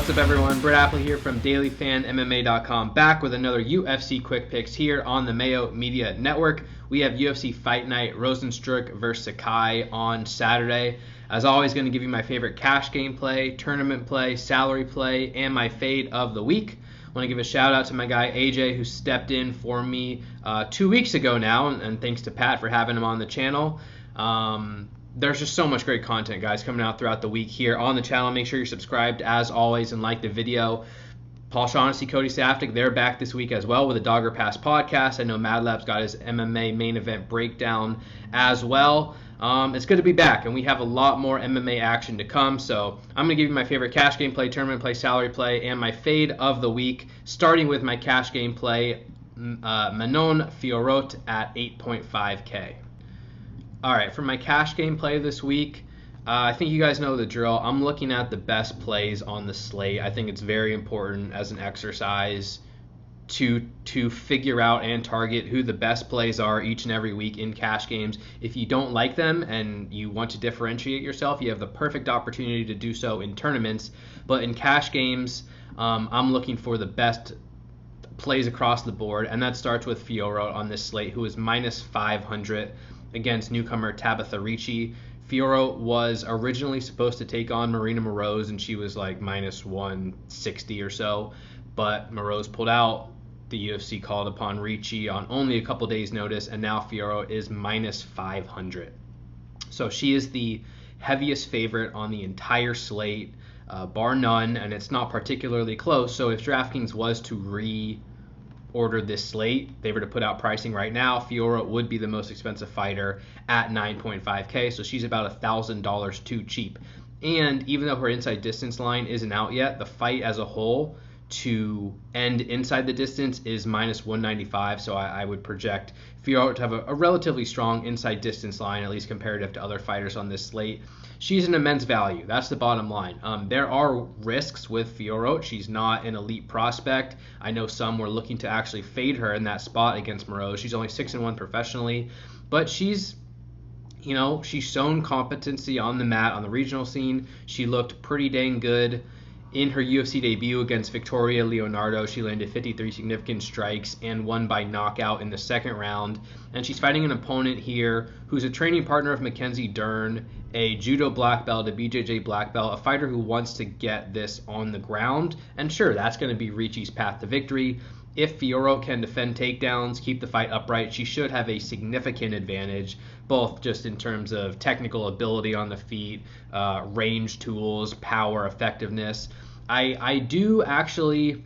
What's up, everyone? Brett Appley here from dailyfanmma.com, back with another UFC Quick Picks here on the Mayo Media Network. We have UFC Fight Night, Rozenstruik versus Sakai on Saturday. As always, going to give you my favorite cash game play, tournament play, salary play, and my fade of the week. I want to give a shout out to my guy AJ, who stepped in for me 2 weeks ago now, and thanks to Pat for having him on the channel. There's just so much great content, guys, coming out throughout the week here on the channel. Make sure you're subscribed as always and like the video. Paul Shaughnessy, Cody Saftik, they're back this week as well with a Dogger Pass podcast. I know Madlab's got his MMA main event breakdown as well. It's good to be back, and we have a lot more MMA action to come. So I'm going to give you my favorite cash game play, tournament play, salary play, and my fade of the week, starting with my cash game play, Manon Fiorot at 8.5K. All right, for my cash game play this week, I think you guys know the drill. I'm looking at the best plays on the slate. I think it's very important as an exercise to figure out and target who the best plays are each and every week in cash games. If you don't like them and you want to differentiate yourself, you have the perfect opportunity to do so in tournaments. But in cash games, I'm looking for the best plays across the board, and that starts with Fiorot on this slate, who is minus 500 against newcomer Tabitha Ricci. Fiorot was originally supposed to take on Marina Moroz, and she was like minus 160 or so, but Moroz pulled out. The UFC called upon Ricci on only a couple days' notice, and now Fiorot is minus 500. So she is the heaviest favorite on the entire slate, bar none, and it's not particularly close. So if DraftKings was to reorder this slate, they were to put out pricing right now, Fiorot would be the most expensive fighter at 9.5K, so she's about $1,000 too cheap. And even though her inside distance line isn't out yet, the fight as a whole to end inside the distance is minus 195, so I would project Fiorot to have a relatively strong inside distance line, at least comparative to other fighters on this slate. She's an immense value. That's the bottom line. There are risks with Fiorot. She's not an elite prospect. I know some were looking to actually fade her in that spot against Moroz. She's only 6-1 professionally, but she's shown competency on the mat, on the regional scene. She looked pretty dang good in her UFC debut against Victoria Leonardo. She landed 53 significant strikes and won by knockout in the second round. And she's fighting an opponent here who's a training partner of Mackenzie Dern, a judo black belt, a BJJ black belt, a fighter who wants to get this on the ground. And sure, that's going to be Ricci's path to victory. If Fiorot can defend takedowns, keep the fight upright, she should have a significant advantage, both just in terms of technical ability on the feet, range tools, power, effectiveness. I do actually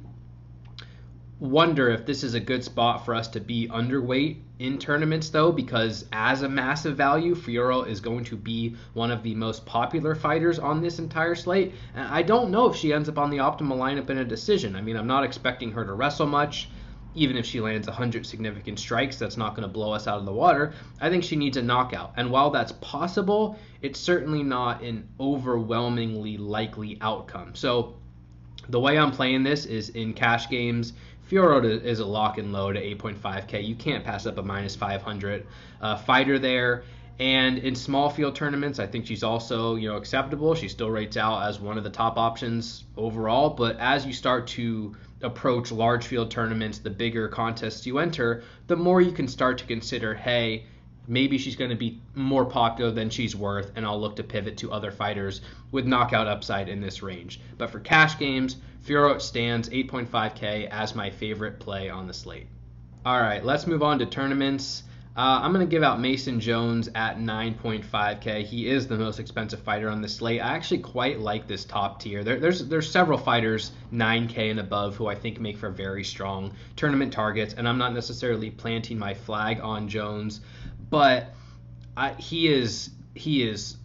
wonder if this is a good spot for us to be underweight in tournaments, though, because as a massive value, Fiorot is going to be one of the most popular fighters on this entire slate. And I don't know if she ends up on the optimal lineup in a decision. I mean, I'm not expecting her to wrestle much. Even if she lands 100 significant strikes, that's not going to blow us out of the water. I think she needs a knockout. And while that's possible, it's certainly not an overwhelmingly likely outcome. So the way I'm playing this is in cash games. Fiorot is a lock and load at 8.5K. You can't pass up a minus 500 fighter there. And in small field tournaments, I think she's also acceptable. She still rates out as one of the top options overall. But as you start to approach large field tournaments, the bigger contests you enter, the more you can start to consider, hey, maybe she's going to be more popular than she's worth, and I'll look to pivot to other fighters with knockout upside in this range. But for cash games, Fiorot stands 8.5K as my favorite play on the slate. All right, let's move on to tournaments. I'm going to give out Mason Jones at 9.5K. He is the most expensive fighter on the slate. I actually quite like this top tier. There's several fighters 9K and above who I think make for very strong tournament targets, and I'm not necessarily planting my flag on Jones, but he is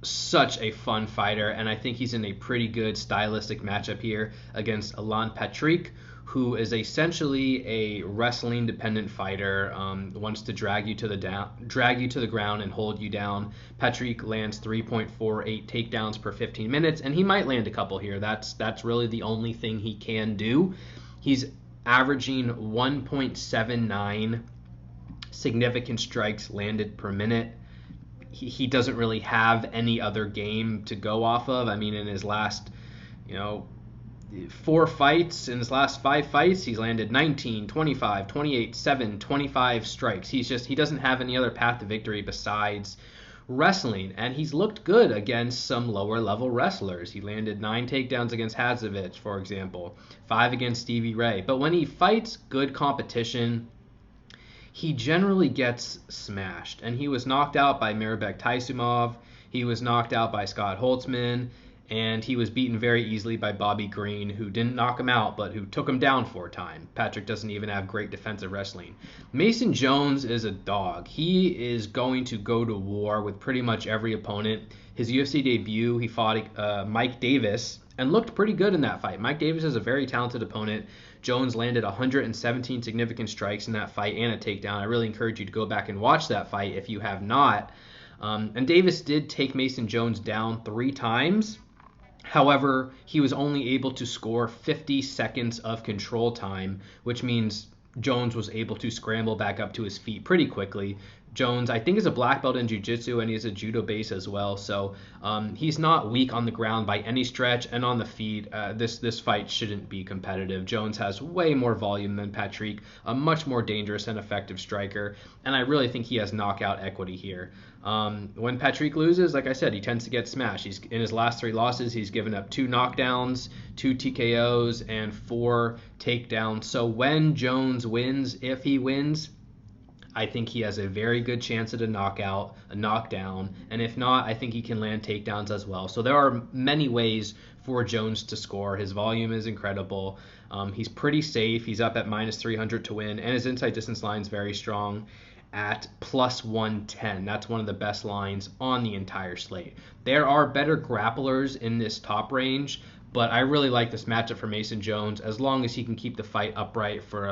such a fun fighter, and I think he's in a pretty good stylistic matchup here against Alan Patrick, who is essentially a wrestling dependent fighter, wants to drag you to the ground and hold you down. Patrick lands 3.48 takedowns per 15 minutes, and he might land a couple here. That's really the only thing he can do. He's averaging 1.79 significant strikes landed per minute. He doesn't really have any other game to go off of. I mean, in his last, 4 fights. In his last 5 fights, he's landed 19, 25, 28, 7, 25 strikes. He doesn't have any other path to victory besides wrestling, and he's looked good against some lower level wrestlers. He landed 9 takedowns against Hadzovic, for example, 5 against Stevie Ray. But when he fights good competition, he generally gets smashed, and he was knocked out by Mirabek Taisumov. He was knocked out by Scott Holtzman, and he was beaten very easily by Bobby Green, who didn't knock him out, but who took him down 4 times. Patrick doesn't even have great defensive wrestling. Mason Jones is a dog. He is going to go to war with pretty much every opponent. His UFC debut, he fought Mike Davis and looked pretty good in that fight. Mike Davis is a very talented opponent. Jones landed 117 significant strikes in that fight and a takedown. I really encourage you to go back and watch that fight if you have not. And Davis did take Mason Jones down 3 times. However, he was only able to score 50 seconds of control time, which means Jones was able to scramble back up to his feet pretty quickly. Jones, I think, is a black belt in jiu-jitsu, and he has a judo base as well. So he's not weak on the ground by any stretch, and on the feet, this fight shouldn't be competitive. Jones has way more volume than Patrick, a much more dangerous and effective striker, and I really think he has knockout equity here. When Patrick loses, like I said, he tends to get smashed. In his last 3 losses, he's given up 2 knockdowns, 2 TKOs, and 4 takedowns. So when Jones wins, if he wins, I think he has a very good chance at a knockout, a knockdown, and if not, I think he can land takedowns as well. So there are many ways for Jones to score. His volume is incredible. He's pretty safe. He's up at -300 to win, and his inside distance line is very strong at +110. That's one of the best lines on the entire slate. There are better grapplers in this top range, but I really like this matchup for Mason Jones as long as he can keep the fight upright for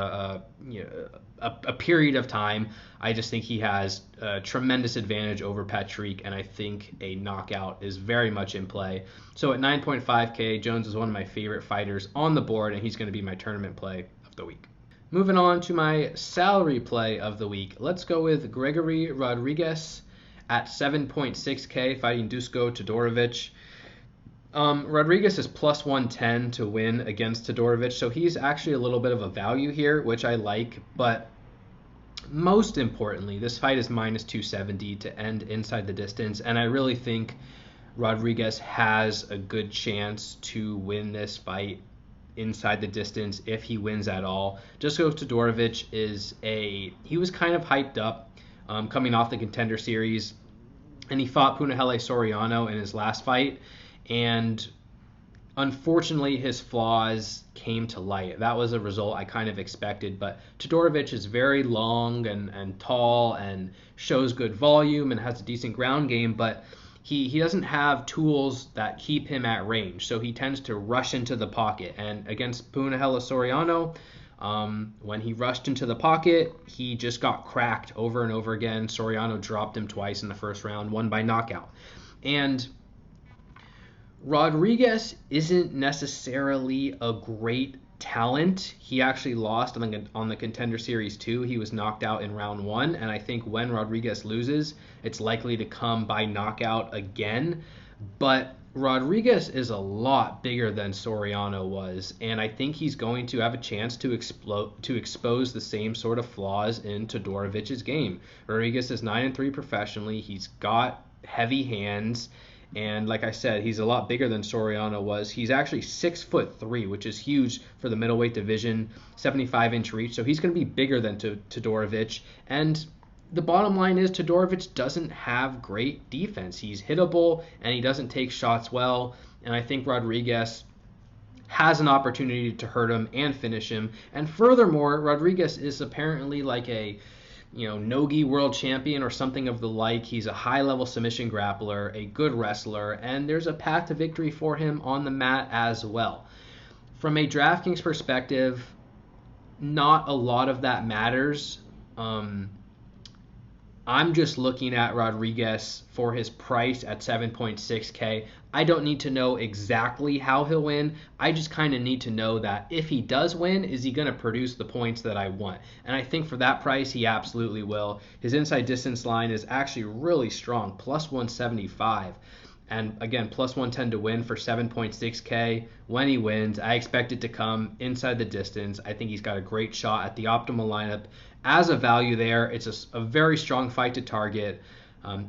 a period of time. I just think he has a tremendous advantage over Patrick, and I think a knockout is very much in play. So at 9.5K, Jones is one of my favorite fighters on the board, and he's going to be my tournament play of the week. Moving on to my salary play of the week. Let's go with Gregory Rodriguez at 7.6K fighting Dusko Todorovic. Rodriguez is +110 to win against Todorovic, so he's actually a little bit of a value here, which I like, but most importantly, this fight is -270 to end inside the distance, and I really think Rodriguez has a good chance to win this fight inside the distance if he wins at all. Dusko Todorovic he was kind of hyped up coming off the Contender Series, and he fought Punahele Soriano in his last fight, and unfortunately his flaws came to light. That was a result I kind of expected, but Todorovic is very long and tall and shows good volume and has a decent ground game, but he doesn't have tools that keep him at range, so he tends to rush into the pocket. And against Punahele Soriano, when he rushed into the pocket, he just got cracked over and over again. Soriano dropped him twice in the first round, won by knockout. And Rodriguez isn't necessarily a great talent. He actually lost on the Contender Series 2. He was knocked out in round 1, and I think when Rodriguez loses, it's likely to come by knockout again. But Rodriguez is a lot bigger than Soriano was, and I think he's going to have a chance to expose the same sort of flaws in Todorovic's game. Rodriguez is 9-3 professionally. He's got heavy hands, and like I said, he's a lot bigger than Soriano was. He's actually 6'3", which is huge for the middleweight division, 75-inch reach. So he's going to be bigger than Todorovic. And the bottom line is Todorovic doesn't have great defense. He's hittable, and he doesn't take shots well. And I think Rodriguez has an opportunity to hurt him and finish him. And furthermore, Rodriguez is apparently like a no-gi world champion or something of the like. He's a high-level submission grappler, a good wrestler, and there's a path to victory for him on the mat as well. From a DraftKings perspective, not a lot of that matters. I'm just looking at Rodriguez for his price at 7.6K. I don't need to know exactly how he'll win. I just kind of need to know that if he does win, is he going to produce the points that I want? And I think for that price, he absolutely will. His inside distance line is actually really strong, +175. And again, plus 110 to win for 7.6K. When he wins, I expect it to come inside the distance. I think he's got a great shot at the optimal lineup. As a value there, it's a very strong fight to target.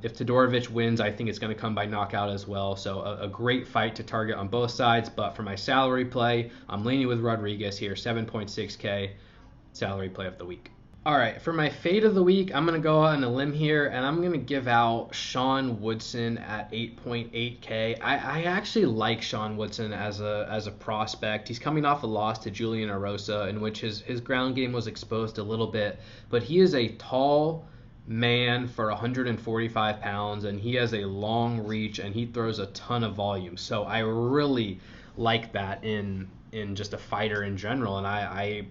If Todorovic wins, I think it's going to come by knockout as well. So a great fight to target on both sides. But for my salary play, I'm leaning with Rodriguez here, 7.6K salary play of the week. All right, for my fade of the week, I'm going to go out on a limb here, and I'm going to give out Sean Woodson at 8.8K. I actually like Sean Woodson as a prospect. He's coming off a loss to Julian Erosa, in which his ground game was exposed a little bit, but he is a tall man for 145 pounds, and he has a long reach, and he throws a ton of volume. So I really like that in just a fighter in general, and I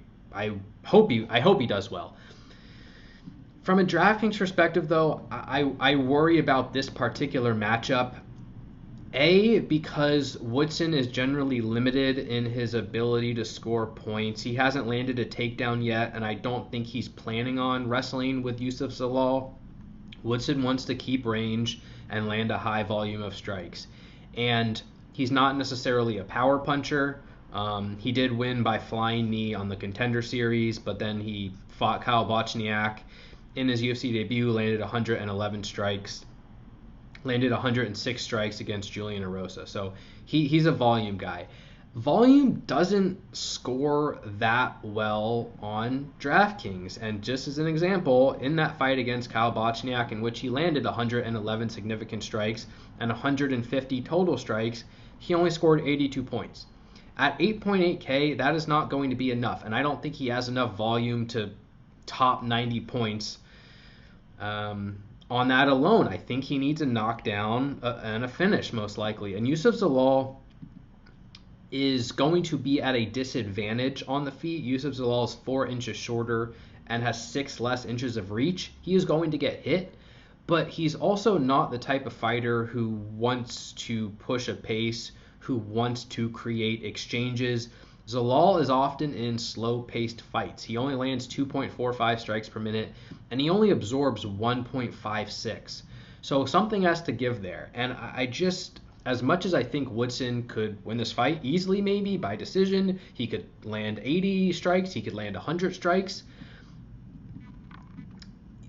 hope he does well. From a DraftKings perspective, though, I worry about this particular matchup. Because Woodson is generally limited in his ability to score points. He hasn't landed a takedown yet, and I don't think he's planning on wrestling with Yusuf Zalal. Woodson wants to keep range and land a high volume of strikes. And he's not necessarily a power puncher. He did win by flying knee on the Contender Series, but then he fought Kyle Bochniak in his UFC debut, landed 111 strikes, landed 106 strikes against Julian Erosa. So he's a volume guy. Volume doesn't score that well on DraftKings. And just as an example, in that fight against Kyle Bochniak, in which he landed 111 significant strikes and 150 total strikes, he only scored 82 points. At 8.8K, that is not going to be enough, and I don't think he has enough volume to top 90 points on that alone. I think he needs a knockdown and a finish, most likely. And Yusuf Zalal is going to be at a disadvantage on the feet. Yusuf Zalal is 4 inches shorter and has 6 less inches of reach. He is going to get hit, but he's also not the type of fighter who wants to push a pace, who wants to create exchanges. Zalal is often in slow-paced fights. He only lands 2.45 strikes per minute, and he only absorbs 1.56. So something has to give there. And I just, as much as I think Woodson could win this fight easily, maybe by decision, he could land 80 strikes, he could land 100 strikes,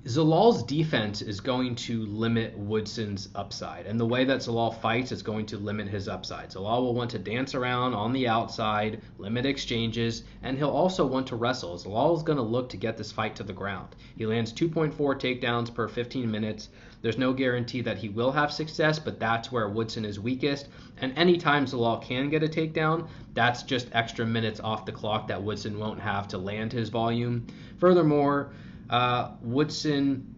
Zalal's defense is going to limit Woodson's upside, and the way that Zalal fights is going to limit his upside. Zalal will want to dance around on the outside, limit exchanges, and he'll also want to wrestle. Zalal is going to look to get this fight to the ground. He lands 2.4 takedowns per 15 minutes. There's no guarantee that he will have success, but that's where Woodson is weakest. And anytime Zalal can get a takedown, that's just extra minutes off the clock that Woodson won't have to land his volume. Furthermore, Woodson,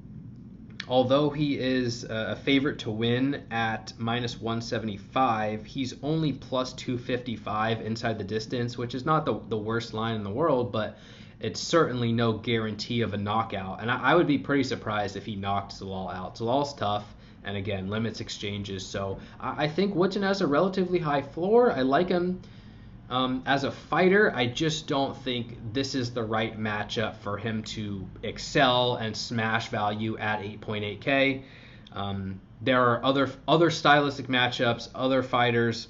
although he is a favorite to win at minus 175, he's only plus 255 inside the distance, which is not the worst line in the world, but it's certainly no guarantee of a knockout. And I would be pretty surprised if he knocked Zalal out. Zalal's tough, and again, limits exchanges. So I think Woodson has a relatively high floor. I like him. As a fighter, I just don't think this is the right matchup for him to excel and smash value at 8.8K. There are other stylistic matchups, other fighters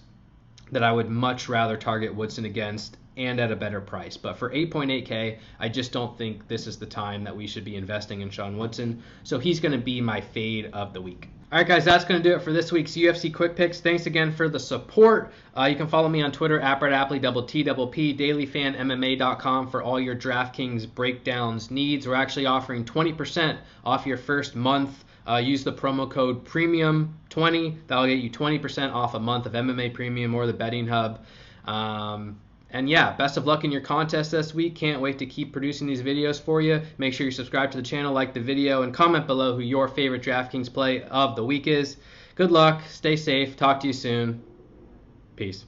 that I would much rather target Woodson against and at a better price. But for 8.8K, I just don't think this is the time that we should be investing in Sean Woodson. So he's going to be my fade of the week. All right, guys, that's going to do it for this week's UFC Quick Picks. Thanks again for the support. You can follow me on Twitter, @Appley, TTP, dailyfanmma.com for all your DraftKings breakdowns needs. We're actually offering 20% off your first month. Use the promo code PREMIUM20. That'll get you 20% off a month of MMA Premium or the Betting Hub. And yeah, best of luck in your contest this week. Can't wait to keep producing these videos for you. Make sure you subscribe to the channel, like the video, and comment below who your favorite DraftKings play of the week is. Good luck. Stay safe. Talk to you soon. Peace.